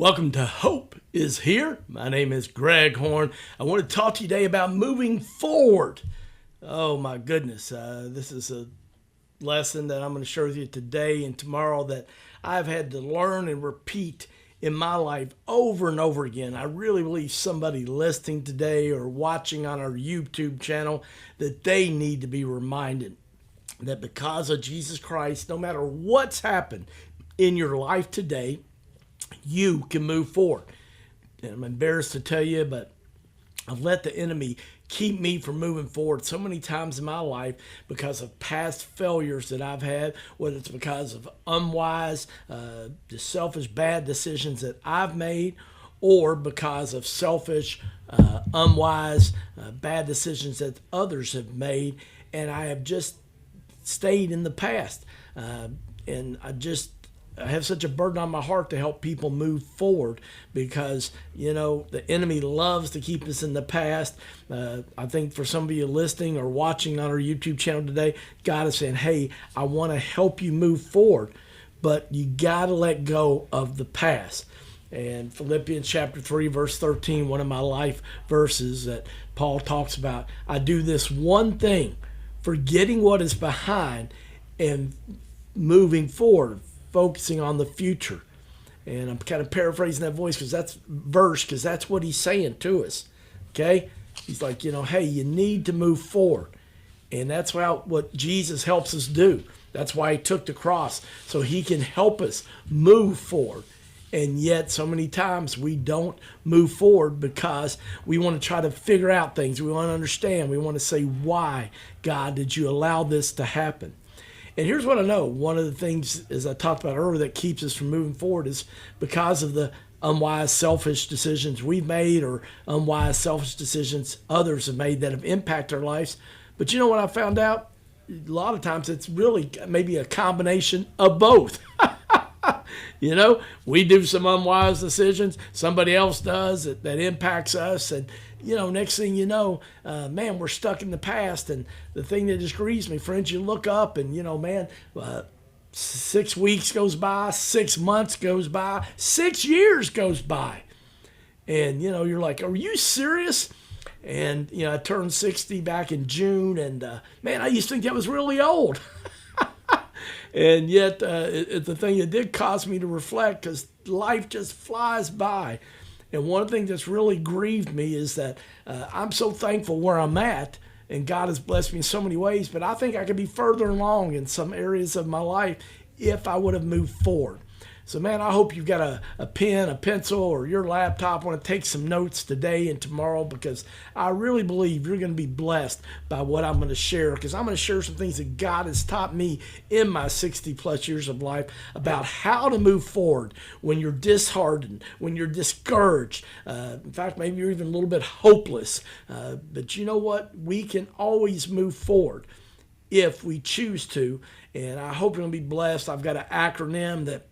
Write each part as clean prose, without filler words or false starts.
Welcome to Hope is Here. My name is Greg Horn. I want to talk to you today about moving forward. Oh my goodness. This is a lesson that I'm going to share with you today and tomorrow that I've had to learn and repeat in my life over and over again. I really believe somebody listening today or watching on our YouTube channel that they need to be reminded that because of Jesus Christ, no matter what's happened in your life today, you can move forward. And I'm embarrassed to tell you, but I've let the enemy keep me from moving forward so many times in my life because of past failures that I've had, whether it's because of unwise, selfish, bad decisions that I've made, or because of selfish, unwise, bad decisions that others have made, and I have just stayed in the past. And I have such a burden on my heart to help people move forward because, the enemy loves to keep us in the past. I think for some of you listening or watching on our YouTube channel today, God is saying, hey, I want to help you move forward, but you got to let go of the past. And Philippians chapter 3, verse 13, one of my life verses that Paul talks about, I do this one thing, forgetting what is behind and moving forward, focusing on the future. And I'm kind of paraphrasing that because that's what he's saying to us. Okay? He's like, hey, you need to move forward. And that's what Jesus helps us do. That's why he took the cross, so he can help us move forward. And yet so many times we don't move forward because we want to try to figure out things. We want to understand. We want to say, why, God, did you allow this to happen? And here's what I know. One of the things, as I talked about earlier, that keeps us from moving forward is because of the unwise, selfish decisions we've made or unwise, selfish decisions others have made that have impacted our lives. But you know what I found out? A lot of times it's really maybe a combination of both. We do some unwise decisions. Somebody else does that impacts us. And, next thing you know, we're stuck in the past. And the thing that just grieves me, friends, you look up and, 6 weeks goes by, 6 months goes by, 6 years goes by. And, you're like, are you serious? And, I turned 60 back in June. And, I used to think that was really old. And yet, the thing that did cause me to reflect, because life just flies by. And one thing that's really grieved me is that I'm so thankful where I'm at, and God has blessed me in so many ways, but I think I could be further along in some areas of my life if I would have moved forward. So, I hope you've got a pen, a pencil, or your laptop. I want to take some notes today and tomorrow because I really believe you're going to be blessed by what I'm going to share, because I'm going to share some things that God has taught me in my 60-plus years of life about how to move forward when you're disheartened, when you're discouraged. In fact, maybe you're even a little bit hopeless. But you know what? We can always move forward if we choose to, and I hope you're going to be blessed. I've got an acronym that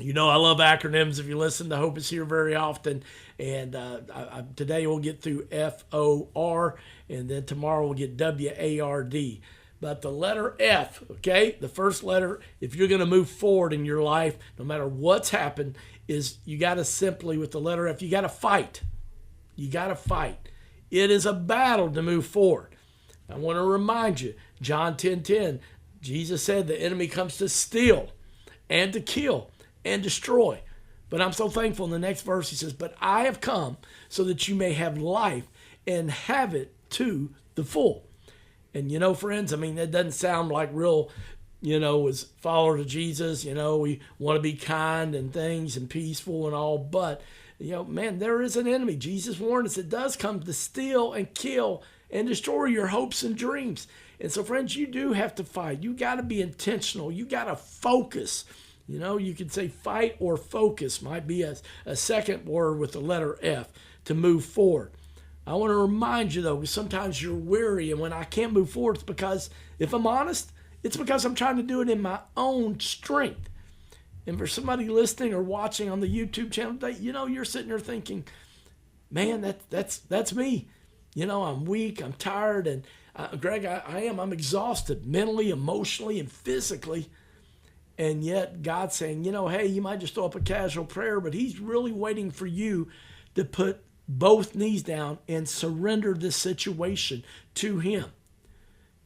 I love acronyms if you listen to Hope is Here very often. And today we'll get through FOR, and then tomorrow we'll get WARD. But the letter F, okay, the first letter, if you're going to move forward in your life, no matter what's happened, is you got to simply, with the letter F, you got to fight. You got to fight. It is a battle to move forward. I want to remind you, John 10:10, Jesus said the enemy comes to steal and to kill and destroy. But I'm so thankful in the next verse, he says, but I have come so that you may have life and have it to the full. And friends, that doesn't sound like real, as followers of Jesus, we want to be kind and things and peaceful and all, but, there is an enemy. Jesus warned us, it does come to steal and kill and destroy your hopes and dreams. And so, friends, you do have to fight. You got to be intentional. You got to focus. You could say fight or focus might be a second word with the letter F to move forward. I want to remind you, though, because sometimes you're weary, and when I can't move forward, it's because, if I'm honest, it's because I'm trying to do it in my own strength. And for somebody listening or watching on the YouTube channel today, you're sitting there thinking, man, that's me. I'm weak, I'm tired, and Greg, I'm exhausted mentally, emotionally, and physically. And yet God's saying, hey, you might just throw up a casual prayer, but he's really waiting for you to put both knees down and surrender this situation to him.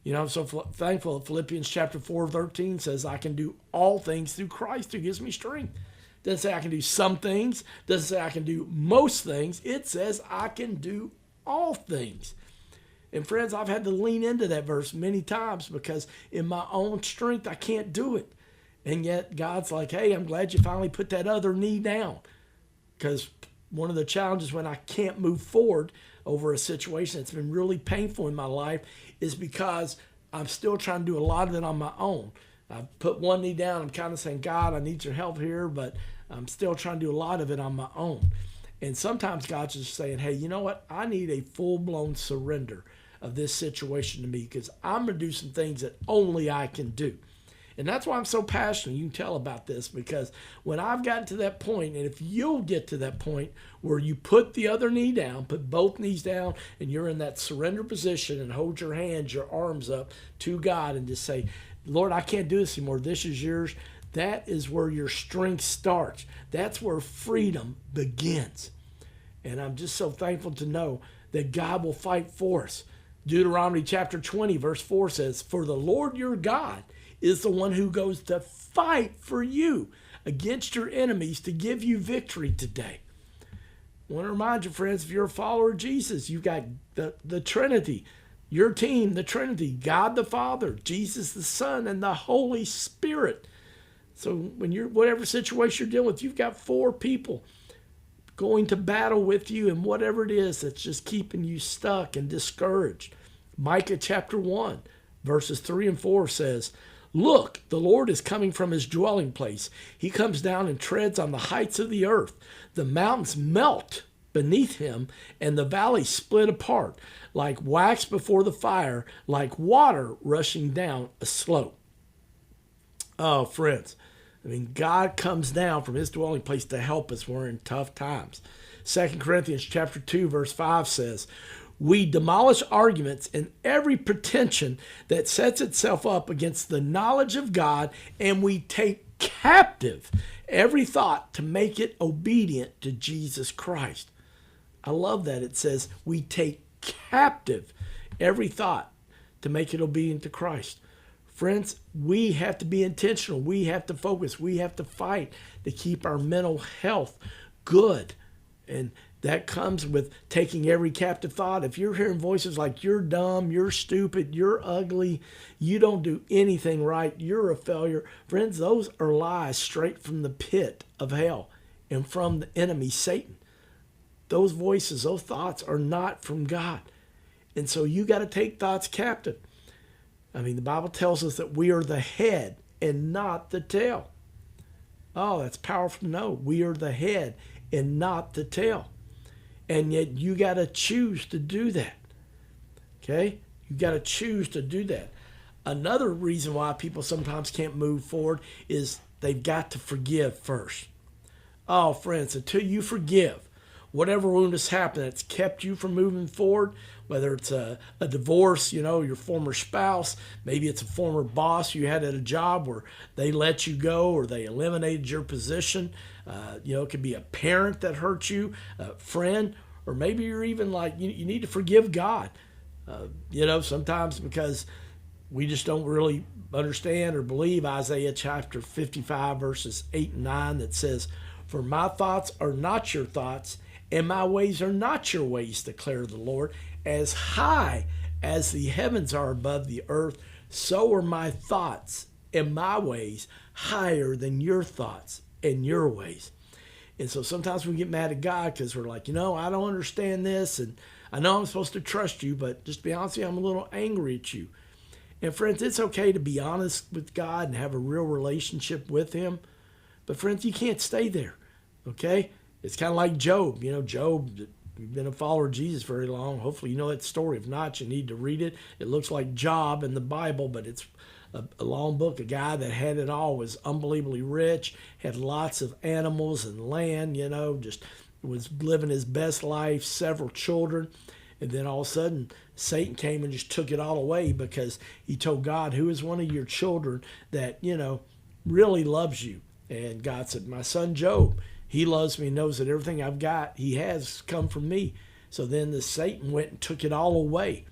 I'm so thankful that Philippians chapter 4:13 says, I can do all things through Christ who gives me strength. Doesn't say I can do some things. Doesn't say I can do most things. It says I can do all things. And friends, I've had to lean into that verse many times because in my own strength, I can't do it. And yet God's like, hey, I'm glad you finally put that other knee down. Because one of the challenges when I can't move forward over a situation that's been really painful in my life is because I'm still trying to do a lot of it on my own. I've put one knee down. I'm kind of saying, God, I need your help here, but I'm still trying to do a lot of it on my own. And sometimes God's just saying, hey, you know what? I need a full-blown surrender of this situation to me because I'm going to do some things that only I can do. And that's why I'm so passionate. You can tell about this because when I've gotten to that point, and if you'll get to that point where you put the other knee down, put both knees down, and you're in that surrender position and hold your hands, your arms up to God and just say, Lord, I can't do this anymore. This is yours. That is where your strength starts. That's where freedom begins. And I'm just so thankful to know that God will fight for us. Deuteronomy chapter 20, verse 4 says, for the Lord your God is the one who goes to fight for you against your enemies to give you victory today. I want to remind you, friends, if you're a follower of Jesus, you've got the Trinity, your team, the Trinity, God the Father, Jesus the Son, and the Holy Spirit. So when you're, whatever situation you're dealing with, you've got 4 people going to battle with you and whatever it is that's just keeping you stuck and discouraged. Micah chapter 1, verses 3 and 4 says, look, the Lord is coming from his dwelling place. He comes down and treads on the heights of the earth. The mountains melt beneath him, and the valleys split apart, like wax before the fire, like water rushing down a slope. Oh, friends, God comes down from his dwelling place to help us when we're in tough times. 2 Corinthians chapter 2, verse 5 says, we demolish arguments and every pretension that sets itself up against the knowledge of God, and we take captive every thought to make it obedient to Jesus Christ. I love that. It says we take captive every thought to make it obedient to Christ. Friends, we have to be intentional. We have to focus. We have to fight to keep our mental health good. And that comes with taking every captive thought. If you're hearing voices like you're dumb, you're stupid, you're ugly, you don't do anything right, you're a failure. Friends, those are lies straight from the pit of hell and from the enemy, Satan. Those voices, those thoughts are not from God. And so you got to take thoughts captive. The Bible tells us that we are the head and not the tail. Oh, that's powerful to know. We are the head and not the tail. And yet you got to choose to do that. Okay? You got to choose to do that. Another reason why people sometimes can't move forward is they've got to forgive first. Oh, friends, until you forgive, whatever wound has happened that's kept you from moving forward, whether it's a divorce, your former spouse, maybe it's a former boss you had at a job where they let you go or they eliminated your position. It could be a parent that hurt you, a friend, or maybe you're even like, you need to forgive God. Sometimes because we just don't really understand or believe Isaiah chapter 55, verses 8 and 9 that says, for my thoughts are not your thoughts, and my ways are not your ways, declare the Lord. As high as the heavens are above the earth, so are my thoughts and my ways higher than your thoughts and your ways. And so sometimes we get mad at God because we're like, I don't understand this, and I know I'm supposed to trust you, but just to be honest with you, I'm a little angry at you. And friends, it's okay to be honest with God and have a real relationship with him. But friends, you can't stay there, okay? It's kind of like Job. Job, you've been a follower of Jesus very long. Hopefully you know that story. If not, you need to read it. It looks like Job in the Bible, but it's a long book. A guy that had it all, was unbelievably rich, had lots of animals and land, just was living his best life, several children. And then all of a sudden, Satan came and just took it all away because he told God, who is one of your children that, really loves you. And God said, my son Job, he loves me, knows that everything I've got, he has come from me. So then the Satan went and took it all away.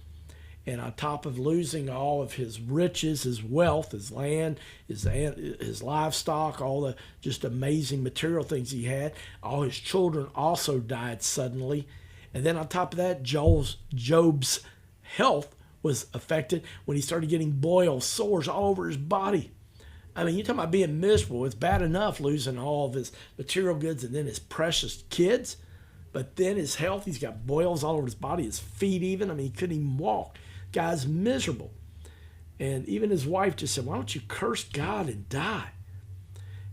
And on top of losing all of his riches, his wealth, his land, his livestock, all the just amazing material things he had, all his children also died suddenly. And then on top of that, Job's health was affected when he started getting boils, sores all over his body. I mean, you're talking about being miserable. It's bad enough losing all of his material goods and then his precious kids. But then his health, he's got boils all over his body, his feet even. I mean, he couldn't even walk. Guy's miserable. And even his wife just said, why don't you curse God and die?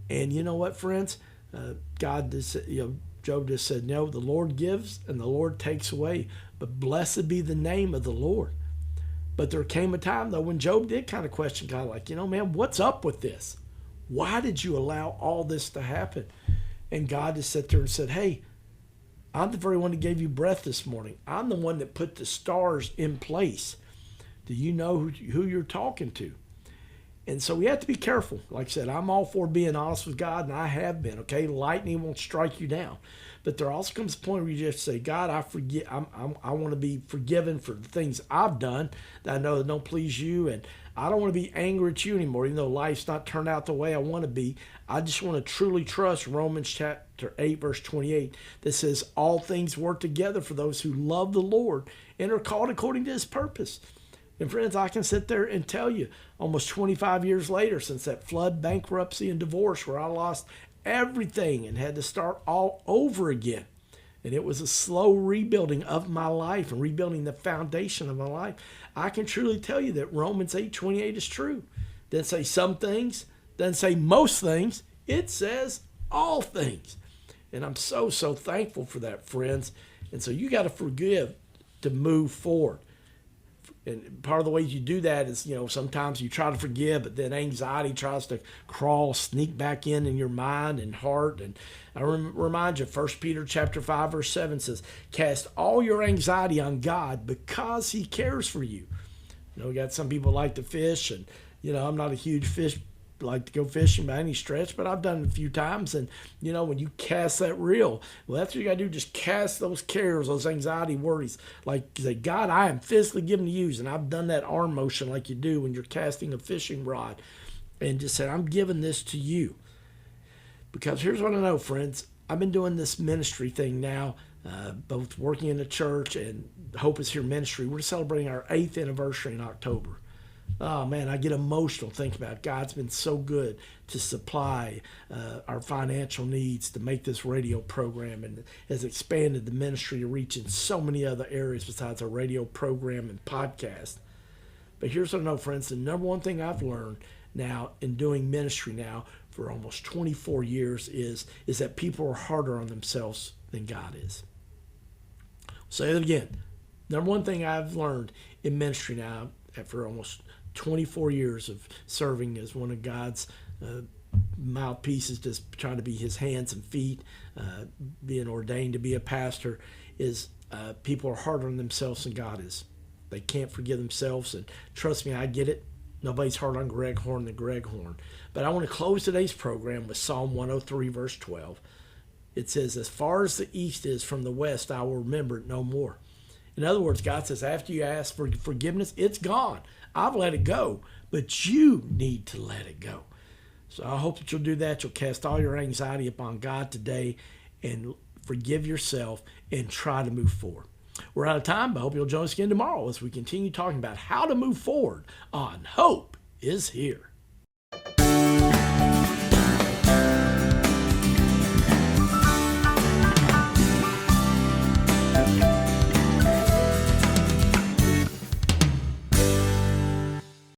And you know what, friends? Job just said, no, the Lord gives and the Lord takes away. But blessed be the name of the Lord. But there came a time, though, when Job did kind of question God, like, man, what's up with this? Why did you allow all this to happen? And God just sat there and said, hey, I'm the very one that gave you breath this morning. I'm the one that put the stars in place. Do you know who you're talking to? And so we have to be careful. Like I said, I'm all for being honest with God, and I have been, okay? Lightning won't strike you down. But there also comes a point where you just say, God, I want to be forgiven for the things I've done that I know that don't please you, and I don't want to be angry at you anymore, even though life's not turned out the way I want to be. I just want to truly trust Romans chapter 8, verse 28, that says, all things work together for those who love the Lord and are called according to his purpose. And friends, I can sit there and tell you, almost 25 years later, since that flood, bankruptcy, and divorce, where I lost everything and had to start all over again. And it was a slow rebuilding of my life and rebuilding the foundation of my life. I can truly tell you that Romans 8:28 is true. Doesn't say some things, doesn't say most things. It says all things. And I'm so thankful for that, friends. And so you got to forgive to move forward. And part of the ways you do that is, sometimes you try to forgive, but then anxiety tries to sneak back in your mind and heart. And I remind you, 1 Peter chapter 5, verse 7 says, cast all your anxiety on God because he cares for you. We got some people like to fish, and, I'm not a huge like to go fishing by any stretch, but I've done it a few times. And, when you cast that reel, well, that's what you got to do. Just cast those cares, those anxiety, worries. Like, say, God, I am physically given to use. And I've done that arm motion like you do when you're casting a fishing rod. And just said, I'm giving this to you. Because here's what I know, friends. I've been doing this ministry thing now, both working in the church and Hope is Here Ministry. We're celebrating our 8th anniversary in October. Oh, man, I get emotional thinking about it. God's been so good to supply our financial needs to make this radio program, and has expanded the ministry to reach in so many other areas besides our radio program and podcast. But here's what I know, friends. The number one thing I've learned now in doing ministry now for almost 24 years is that people are harder on themselves than God is. I'll say it again. Number one thing I've learned in ministry now after almost 24 years of serving as one of God's mouthpieces, just trying to be his hands and feet, being ordained to be a pastor, is people are harder on themselves than God is. They can't forgive themselves, and trust me, I get it. Nobody's harder on Greg Horn than Greg Horn. But I want to close today's program with Psalm 103, verse 12. It says, as far as the east is from the west, I will remember it no more. In other words, God says, after you ask for forgiveness, it's gone. I've let it go, but you need to let it go. So I hope that you'll do that. You'll cast all your anxiety upon God today and forgive yourself and try to move forward. We're out of time, but I hope you'll join us again tomorrow as we continue talking about how to move forward on Hope is Here.